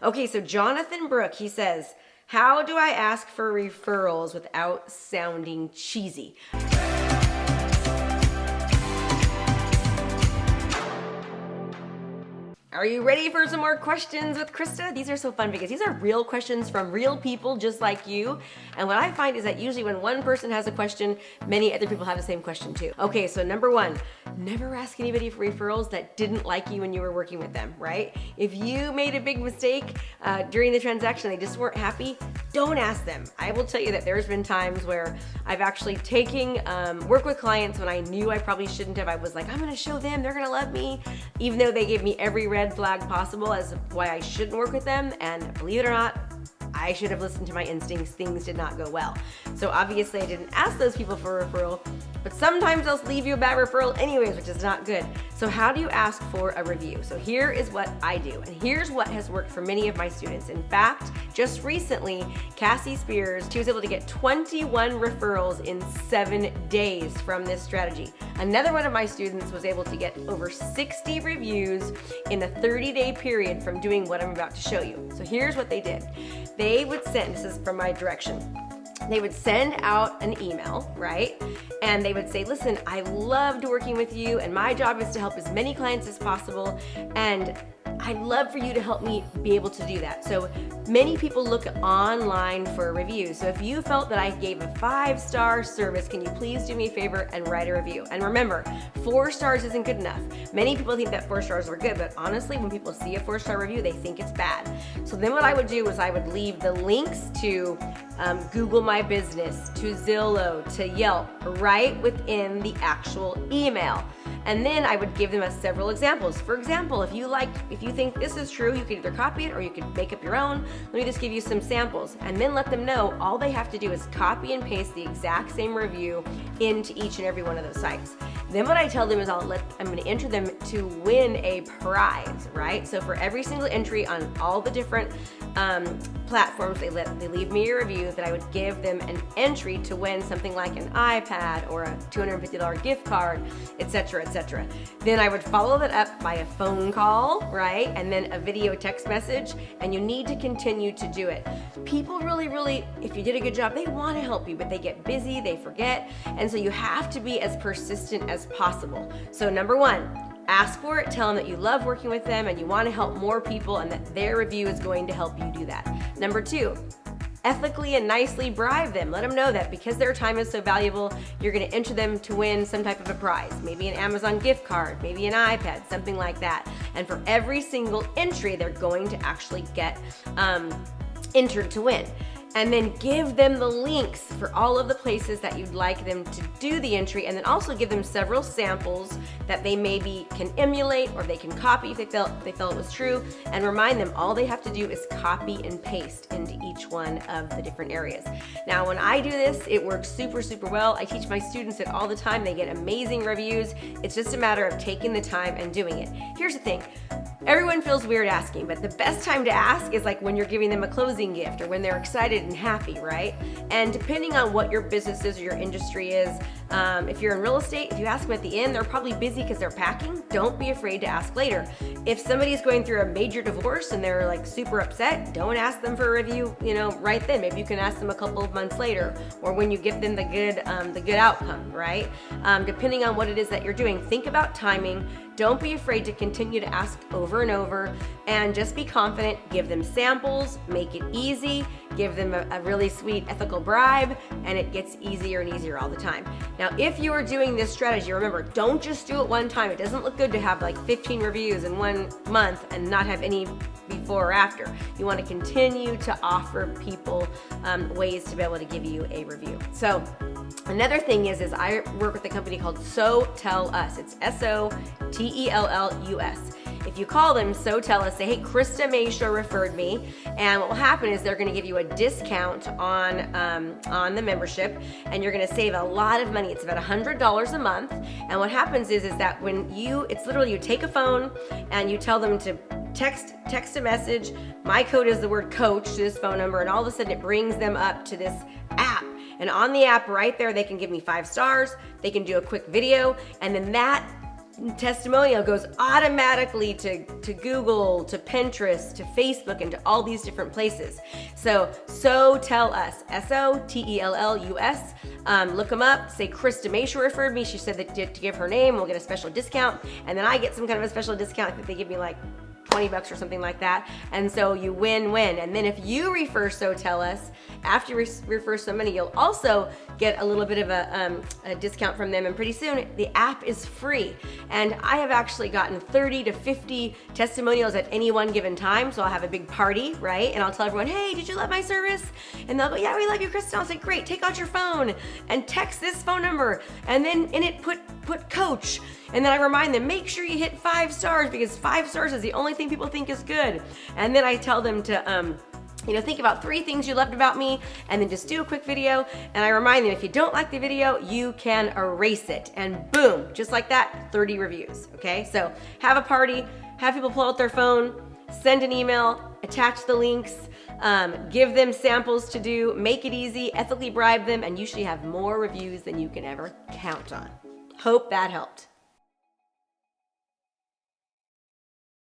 Okay, so Jonathon Brooke, he says, how do I ask for referrals without sounding cheesy? Are you ready for some more questions with Krista? These are so fun because these are real questions from real people just like you. And what I find is that usually when one person has a question, many other people have the same question too. Okay, so number one, never ask anybody for referrals that didn't like you when you were working with them, right? If you made a big mistake during the transaction, they just weren't happy, don't ask them. I will tell you that there's been times where I've actually taken work with clients when I knew I probably shouldn't have. I was like, I'm gonna show them, they're gonna love me, even though they gave me every red flag possible as why I shouldn't work with them. And believe it or not, I should have listened to my instincts. Things did not go well. So obviously I didn't ask those people for a referral, but sometimes they'll leave you a bad referral anyways, which is not good. So how do you ask for a review? So here is what I do, and here's what has worked for many of my students. In fact, just recently, Cassie Spears, she was able to get 21 referrals in 7 days from this strategy. Another one of my students was able to get over 60 reviews in a 30-day period from doing what I'm about to show you. So here's what they did. They would send, this is from my direction, they would send out an email, right? And they would say, listen, I loved working with you and my job is to help as many clients as possible, and I'd love for you to help me be able to do that. So many people look online for reviews. So if you felt that I gave a 5-star service, can you please do me a favor and write a review? And remember, 4 stars isn't good enough. Many people think that 4 stars were good, but honestly, when people see a 4-star review, they think it's bad. So then what I would do was I would leave the links to Google My Business, to Zillow, to Yelp, right within the actual email. And then I would give them several examples. For example, if you think this is true, you could either copy it or you could make up your own. Let me just give you some samples and then let them know all they have to do is copy and paste the exact same review into each and every one of those sites. Then what I tell them is I'm going to enter them to win a prize, right? So for every single entry on all the different platforms, they leave me a review, that I would give them an entry to win something like an iPad or a $250 gift card, etc., etc. Then I would follow that up by a phone call, right? And then a video text message, and you need to continue to do it. People really, if you did a good job, they want to help you, but they get busy, they forget, and so you have to be as persistent as possible. So number one, ask for it, tell them that you love working with them and you want to help more people and that their review is going to help you do that. Number two, ethically and nicely bribe them. Let them know that because their time is so valuable, you're going to enter them to win some type of a prize, maybe an Amazon gift card, maybe an iPad, something like that. And for every single entry, they're going to actually get entered to win. And then give them the links for all of the places that you'd like them to do the entry, and then also give them several samples that they maybe can emulate or they can copy if they felt it was true, and remind them all they have to do is copy and paste into each one of the different areas. Now, when I do this, it works super well. I teach my students it all the time. They get amazing reviews. It's just a matter of taking the time and doing it. Here's the thing. Everyone feels weird asking, but the best time to ask is like when you're giving them a closing gift or when they're excited and happy, right? And depending on what your business is or your industry is, if you're in real estate, if you ask them at the end, they're probably busy because they're packing. Don't be afraid to ask later. If somebody's going through a major divorce and they're like super upset, don't ask them for a review, right then. Maybe you can ask them a couple of months later, or when you give them the good outcome, right? Depending on what it is that you're doing, think about timing. Don't be afraid to continue to ask over and over, and just be confident. Give them samples, make it easy, give them a really sweet ethical bribe, and it gets easier and easier all the time. Now, if you are doing this strategy, remember, don't just do it one time. It doesn't look good to have like 15 reviews in 1 month and not have any before or after. You want to continue to offer people ways to be able to give you a review. So another thing is I work with a company called So Tell Us. It's SOTELLUS. If you call them, So Tell Us, say, hey, Krista Mashore referred me, and what will happen is they're going to give you a discount on the membership, and you're going to save a lot of money. It's about $100 a month, and what happens is that when it's literally you take a phone and you tell them to text a message. My code is the word coach to this phone number, and all of a sudden it brings them up to this app. And on the app right there, they can give me 5 stars. They can do a quick video, and then that testimonial goes automatically to Google, to Pinterest, to Facebook, and to all these different places. So Tell Us, SOTELLUS. Look them up, say Krista Mashore referred me. She said that to give her name, we'll get a special discount. And then I get some kind of a special discount. I think they give me like $20 or something like that. And so you win-win. And then if you refer So Tell Us, after you refer somebody, you'll also get a little bit of a discount from them. And pretty soon the app is free. And I have actually gotten 30 to 50 testimonials at any one given time. So I'll have a big party, right? And I'll tell everyone, hey, did you love my service? And they'll go, yeah, we love you, Krista. I'll say, great, take out your phone and text this phone number. And then in it put coach. And then I remind them, make sure you hit 5 stars, because 5 stars is the only thing people think is good. And then I tell them to, think about 3 things you loved about me, and then just do a quick video. And I remind them, if you don't like the video, you can erase it. And boom, just like that, 30 reviews, okay? So have a party, have people pull out their phone, send an email, attach the links, give them samples to do, make it easy, ethically bribe them, and you should have more reviews than you can ever count on. Hope that helped.